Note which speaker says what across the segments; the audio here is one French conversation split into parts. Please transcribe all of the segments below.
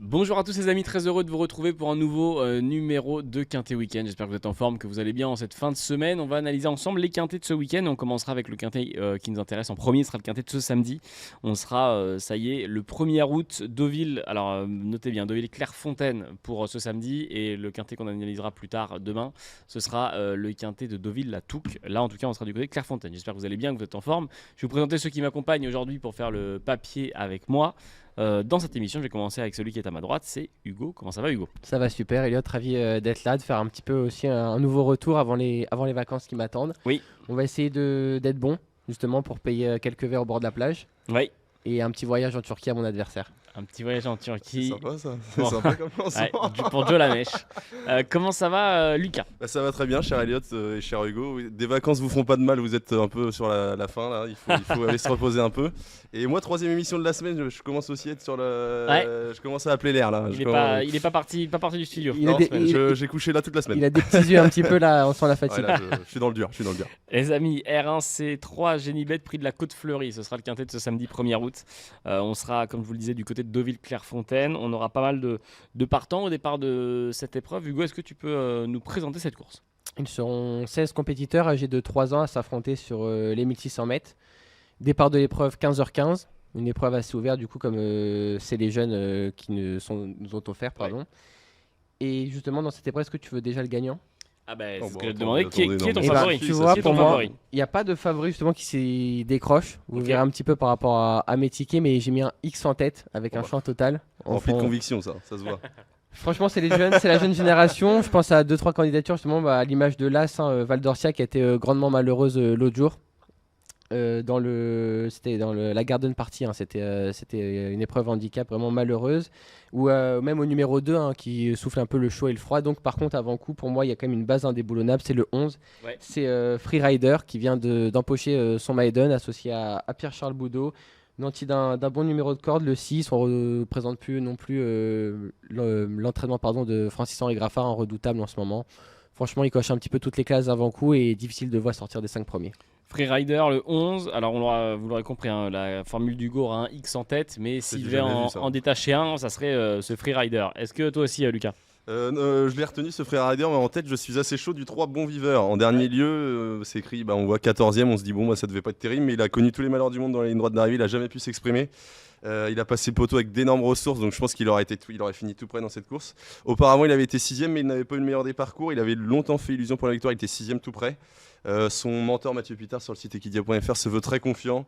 Speaker 1: Bonjour à tous les amis, très heureux de vous retrouver pour un nouveau numéro de Quintet Week-end. J'espère que vous êtes en forme, que vous allez bien en cette fin de semaine. On va analyser ensemble les quintets de ce week-end. On commencera avec le quintet qui nous intéresse en premier, ce sera le quintet de ce samedi. On sera, ça y est, le 1er août, Deauville. Alors notez bien, Deauville-Clairefontaine pour ce samedi. Et le quintet qu'on analysera plus tard demain, ce sera le quintet de Deauville-la Touques. Là en tout cas, on sera du côté de Clairefontaine. J'espère que vous allez bien, que vous êtes en forme. Je vais vous présenter ceux qui m'accompagnent aujourd'hui pour faire le papier avec moi. Dans cette émission, je vais commencer avec celui qui est à ma droite, c'est Hugo. Comment ça va, Hugo?
Speaker 2: Ça va super, Elliot, ravi d'être là, de faire un petit peu aussi un nouveau retour avant les vacances qui m'attendent.
Speaker 1: Oui.
Speaker 2: On va essayer d'être bon, justement, pour payer quelques verres au bord de la plage
Speaker 1: Oui.
Speaker 2: et un petit voyage en Turquie à mon adversaire.
Speaker 1: Un petit voyage en
Speaker 3: C'est
Speaker 1: Turquie.
Speaker 3: sympa ça, c'est
Speaker 1: Bon.
Speaker 3: sympa comme lancement.
Speaker 1: Ouais, pour Joe Lamèche. Comment ça va, Lucas?
Speaker 3: Bah, ça va très bien, cher Elliot et cher Hugo. Oui, des vacances vous font pas de mal, vous êtes un peu sur la fin là, il faut aller se reposer un peu. Et moi, troisième émission de la semaine, je commence aussi à être sur le.
Speaker 1: Ouais.
Speaker 3: Je commence à appeler l'air là.
Speaker 1: Il est pas parti du studio.
Speaker 2: Il a
Speaker 3: Non,
Speaker 2: des-
Speaker 3: j'ai couché là toute la semaine.
Speaker 2: Il a des petits yeux un petit peu là, on sent la fatigue.
Speaker 3: Ouais, là, je suis dans le dur, je suis dans le dur.
Speaker 1: Les amis, R1C3 Génibet, prix de la Côte Fleurie. Ce sera le quintet de ce samedi 1er août. On sera, comme je vous le disais, du côté de Deauville-Clairefontaine. On aura pas mal de partants au départ de cette épreuve. Hugo, est-ce que tu peux nous présenter cette course?
Speaker 2: Ils seront 16 compétiteurs âgés de 3 ans à s'affronter sur les 1600 mètres. Départ de l'épreuve 15h15. Une épreuve assez ouverte, du coup, comme c'est les jeunes qui nous ont offert. Pardon. Et justement, dans cette épreuve, est-ce que tu veux déjà le gagnant?
Speaker 1: Ah ben,
Speaker 3: Oh,
Speaker 1: c'est ce
Speaker 3: bah,
Speaker 1: que je te
Speaker 3: attendez,
Speaker 1: demandais. Qui est ton
Speaker 3: non,
Speaker 2: Eh ben,
Speaker 1: favori?
Speaker 2: tu vois,
Speaker 1: Qui est ton
Speaker 2: pour moi,
Speaker 1: favori
Speaker 2: il n'y a pas de favori justement qui s'y décroche. Vous
Speaker 1: Ok.
Speaker 2: verrez un petit peu par rapport à mes tickets, mais j'ai mis un X en tête avec un
Speaker 3: bah,
Speaker 2: choix total.
Speaker 3: Rempli de
Speaker 2: Enfin,
Speaker 3: conviction ça se voit.
Speaker 2: franchement, c'est les jeunes, c'est la jeune génération. Je pense à 2-3 candidatures justement à l'image de l'As, Val d'Orcia, qui a été grandement malheureuse l'autre jour. C'était dans la Garden Party, hein, c'était une épreuve handicap vraiment malheureuse, ou même au numéro 2 qui souffle un peu le chaud et le froid. Donc par contre avant coup pour moi il y a quand même une base indéboulonnable, c'est le 11.
Speaker 1: Ouais.
Speaker 2: C'est Freerider qui vient d'empocher son Maiden associé à Pierre-Charles Boudot, nanti d'un bon numéro de corde, le 6. On ne représente plus non plus l'entraînement de Francis-Henri Graffard, un redoutable en ce moment. Franchement il coche un petit peu toutes les cases avant coup et difficile de voir sortir des 5 premiers.
Speaker 1: Freerider le 11, alors vous l'aurez compris, hein, la formule d'Hugo aura un X en tête, mais s'il devait
Speaker 3: jamais vu, ça.
Speaker 1: en détacher un, ça serait ce Freerider. Est-ce que toi aussi, Lucas?
Speaker 3: Je l'ai retenu ce frère Rider, mais en tête je suis assez chaud du 3 Bon Viveur. En dernier lieu, c'est écrit, on voit 14e, on se dit bon ça devait pas être terrible, mais il a connu tous les malheurs du monde dans la ligne droite d'arrivée, il a jamais pu s'exprimer. Il a passé le poteau avec d'énormes ressources, donc je pense qu'il aurait fini tout près dans cette course. Auparavant il avait été 6e, mais il n'avait pas eu le meilleur des parcours, il avait longtemps fait illusion pour la victoire, il était 6e tout près. Son mentor Mathieu Pitard sur le site equidia.fr se veut très confiant.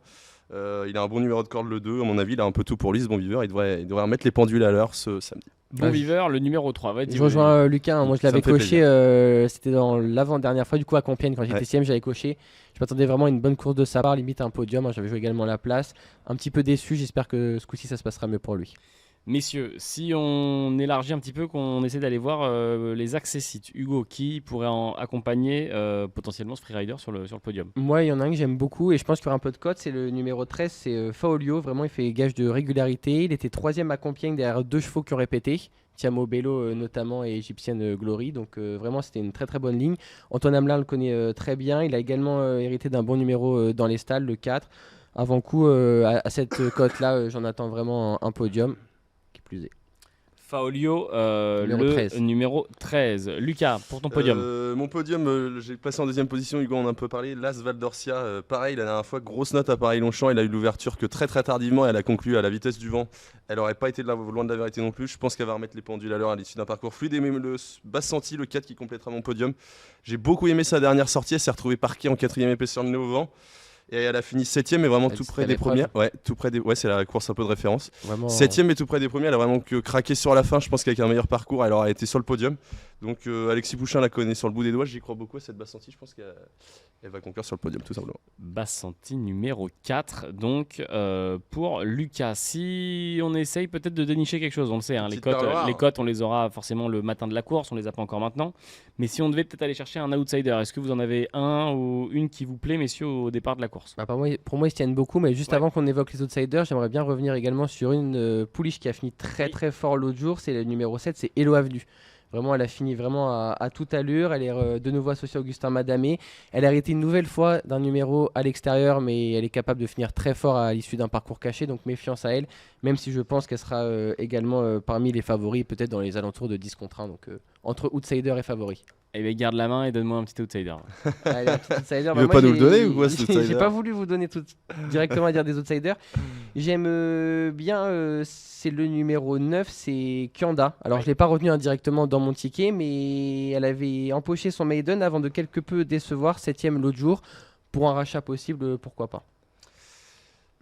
Speaker 3: Il a un bon numéro de corde le 2, à mon avis il a un peu tout pour lui ce Bon Viveur, il devrait remettre les pendules à l'heure ce samedi.
Speaker 1: Bon
Speaker 2: Ouais,
Speaker 1: Viveur, le numéro 3. Ouais,
Speaker 2: Je rejoins Lucas, hein. Moi je
Speaker 3: Ça me
Speaker 2: l'avais
Speaker 3: fait
Speaker 2: coché, c'était dans l'avant-dernière fois du coup à Compiègne quand j'étais
Speaker 3: Ouais.
Speaker 2: 6ème, j'avais coché. Je m'attendais vraiment à une bonne course de sa part, limite un podium, hein. J'avais joué également la place. Un petit peu déçu, j'espère que ce coup-ci ça se passera mieux pour lui.
Speaker 1: Messieurs, si on élargit un petit peu, qu'on essaie d'aller voir les accessites, Hugo, qui pourrait accompagner potentiellement ce Freerider sur le podium?
Speaker 2: Moi il y en a un que j'aime beaucoup et je pense qu'il y aura un peu de cote, c'est le numéro 13, c'est Faolio, vraiment il fait gage de régularité. Il était 3ème à Compiègne derrière 2 chevaux qui ont répété. Tiamo Bello notamment et Égyptienne Glory, donc vraiment c'était une très très bonne ligne. Antoine Hamelin le connaît très bien, il a également hérité d'un bon numéro dans les stalles, le 4. Avant coup, à cette cote-là, j'en attends vraiment un podium, qui plus est.
Speaker 1: Faolio,
Speaker 2: Numéro
Speaker 1: le
Speaker 2: 13.
Speaker 1: numéro 13. Lucas, pour ton podium.
Speaker 3: Mon podium, j'ai passé en deuxième position, Hugo en a un peu parlé. L'As Val d'Orcia, pareil, la dernière fois, grosse note à Paris-Longchamp. Il a eu l'ouverture que très très tardivement. Elle a conclu à la vitesse du vent. Elle n'aurait pas été loin de la vérité non plus. Je pense qu'elle va remettre les pendules à l'heure à l'issue d'un parcours fluide. Et même le Basse-Senti, le 4 qui complétera mon podium. J'ai beaucoup aimé sa dernière sortie. Elle s'est retrouvée parquée en 4ème épaisseur de nez au vent. Et elle a fini 7ème, mais vraiment tout
Speaker 2: C'était
Speaker 3: près des
Speaker 2: l'épreuve.
Speaker 3: premières. Ouais, tout près des. Ouais, c'est la course un peu de référence.
Speaker 2: Vraiment,
Speaker 3: 7ème et tout près des premiers, elle a vraiment que craqué sur la fin. Je pense qu'avec un meilleur parcours, elle aurait été sur le podium. Donc Alexis Pouchin la connaît sur le bout des doigts, j'y crois beaucoup à cette Basse-Senti. Je pense qu'elle va conclure sur le podium, tout simplement.
Speaker 1: Basse-Senti numéro 4, donc pour Lucas. Si on essaye peut-être de dénicher quelque chose, on le sait, hein,
Speaker 3: Petite perle rare.
Speaker 1: les cotes, on les aura forcément le matin de la course, on les a pas encore maintenant. Mais si on devait peut-être aller chercher un outsider, est-ce que vous en avez un ou une qui vous plaît, messieurs, au départ de la course?
Speaker 2: bah, pour moi, ils se tiennent beaucoup, mais juste
Speaker 1: Ouais.
Speaker 2: avant qu'on évoque les outsiders, j'aimerais bien revenir également sur une pouliche qui a fini très
Speaker 1: Oui.
Speaker 2: très fort l'autre jour. C'est le numéro 7, c'est Hello Avenue. Vraiment, elle a fini vraiment à toute allure. Elle est de nouveau associée à Augustin Madamé. Elle a arrêté une nouvelle fois d'un numéro à l'extérieur, mais elle est capable de finir très fort à l'issue d'un parcours caché. Donc méfiance à elle, même si je pense qu'elle sera également parmi les favoris, peut-être dans les alentours de 10 contre 1. Donc entre outsider et favori.
Speaker 1: Eh bien, garde la main et donne-moi un petit outsider.
Speaker 2: Allez, un petit outsider.
Speaker 3: Tu veux pas nous le donner ou quoi, cet
Speaker 2: J'ai
Speaker 3: outsider
Speaker 2: pas voulu vous donner directement à dire des outsiders. J'aime bien, c'est le numéro 9, c'est Kyanda. Alors je l'ai pas retenu indirectement dans mon ticket, mais elle avait empoché son maiden avant de quelque peu décevoir, 7ème l'autre jour. Pour un rachat possible, pourquoi pas.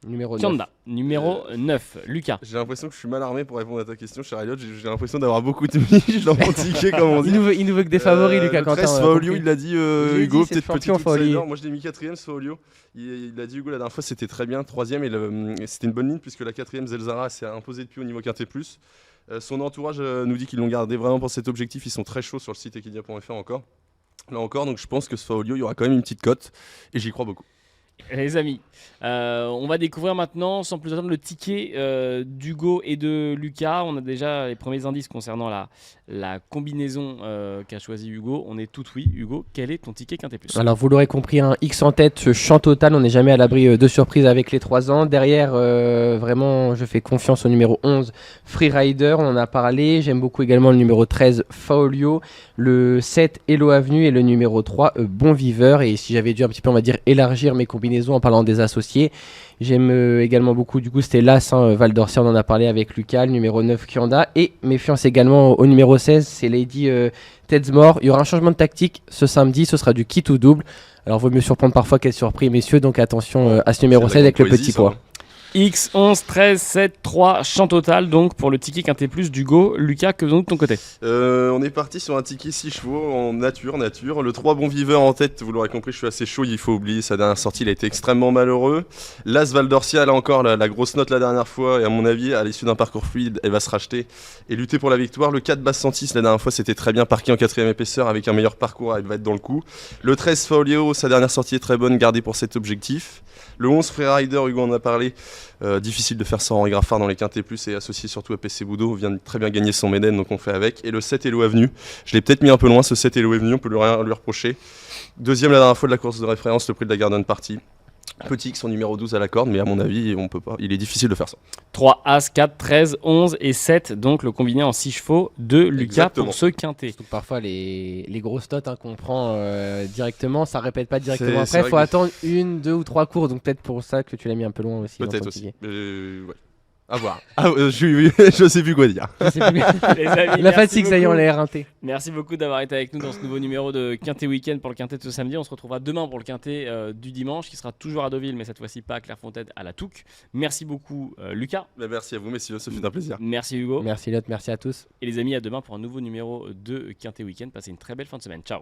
Speaker 2: Numéro 9.
Speaker 1: Kyanda, numéro 9. Lucas.
Speaker 3: J'ai l'impression que je suis mal armé pour répondre à ta question, cher Elliot. J'ai l'impression d'avoir beaucoup de miches dans mon ticket, comme on dit.
Speaker 2: Il nous veut que des favoris, Lucas
Speaker 3: Le
Speaker 2: Quentin.
Speaker 3: 13, Faolio, il l'a dit,
Speaker 2: J'ai
Speaker 3: Hugo,
Speaker 2: dit, c'est le
Speaker 3: peut-être petit
Speaker 2: champion,
Speaker 3: outsider.
Speaker 2: Faolio.
Speaker 3: Moi, je l'ai mis 4ème, Faolio. Il l'a dit, Hugo, la dernière fois, c'était très bien. 3ème, et c'était une bonne ligne, puisque la 4ème, Zelzara, s'est imposée depuis au niveau quintet plus. Son entourage nous dit qu'ils l'ont gardé vraiment pour cet objectif. Ils sont très chauds sur le site equidia.fr encore. Là encore, donc je pense que ce Faolio, il y aura quand même une petite cote, et j'y crois beaucoup.
Speaker 1: Les amis, on va découvrir maintenant, sans plus attendre, le ticket d'Hugo et de Lucas. On a déjà les premiers indices concernant la combinaison qu'a choisi Hugo. On est tout oui. Hugo, quel est ton ticket Quintet Plus?
Speaker 2: Alors vous l'aurez compris, un X en tête, champ total, on n'est jamais à l'abri de surprises avec les 3 ans. Derrière, vraiment, je fais confiance au numéro 11, Freerider, on en a parlé. J'aime beaucoup également le numéro 13, Faolio, le 7, Hello Avenue et le numéro 3, Bon Viveur. Et si j'avais dû un petit peu, on va dire, élargir mes combinaisons en parlant des associés, j'aime également beaucoup, du coup c'était l'As, Val d'Orsay, on en a parlé avec Lucas, le numéro 9 Kyanda, et méfiance également au numéro 16, c'est Lady Tedsmore. Il y aura un changement de tactique ce samedi, ce sera du kit ou double, alors vaut mieux surprendre parfois qu'être surpris messieurs, donc attention à ce numéro 16 avec le petit poids.
Speaker 1: X, 11, 13, 7, 3, champ total donc pour le ticket Quintet Plus d'Hugo. Lucas, que faisons-nous de ton côté?
Speaker 3: On est parti sur un ticket 6 chevaux en nature. Le 3 Bon Viveur en tête, vous l'aurez compris, je suis assez chaud, il faut oublier sa dernière sortie, il a été extrêmement malheureux. L'As Val d'Orcia, là encore, la grosse note la dernière fois, et à mon avis, à l'issue d'un parcours fluide, elle va se racheter et lutter pour la victoire. Le 4 Basse Santis, la dernière fois, c'était très bien parqué en 4ème épaisseur avec un meilleur parcours, elle va être dans le coup. Le 13 Faolio, sa dernière sortie est très bonne, gardée pour cet objectif. Le 11 Freerider, Hugo en a parlé, difficile de faire ça en Graffard dans les Quintet Plus et associé surtout à PC Boudot, vient de très bien gagner son Méden, donc on fait avec. Et le 7 Hello Avenue, je l'ai peut-être mis un peu loin ce 7 Hello Avenue, on peut rien lui reprocher. Deuxième la dernière fois de la course de référence, le prix de la Garden Party. Petit X, son numéro 12 à la corde, mais à mon avis, on peut pas. Il est difficile de faire ça.
Speaker 1: 3, As, 4, 13, 11 et 7, donc le combiné en 6 chevaux de Lucas. Exactement. Pour ce quintet.
Speaker 2: Surtout que parfois, les grosses notes qu'on prend directement, ça répète pas directement après. Il faut attendre 1, 2 ou 3 cours, donc peut-être pour ça que tu l'as mis un peu loin aussi.
Speaker 3: Peut-être aussi. Ouais. À voir. Je sais plus quoi dire.
Speaker 1: Les amis,
Speaker 2: la fatigue, ça y est, on l'a éreinté.
Speaker 1: Merci beaucoup d'avoir été avec nous dans ce nouveau numéro de Quintet Week-end pour le Quintet de ce samedi. On se retrouvera demain pour le Quintet du dimanche qui sera toujours à Deauville, mais cette fois-ci pas à Clairefontaine, à la Touques. Merci beaucoup Lucas.
Speaker 3: Merci à vous messieurs, ça fait un plaisir.
Speaker 1: Merci Hugo.
Speaker 2: Merci Lot, merci à tous.
Speaker 1: Et les amis, à demain pour un nouveau numéro de Quintet Week-end. Passez une très belle fin de semaine. Ciao.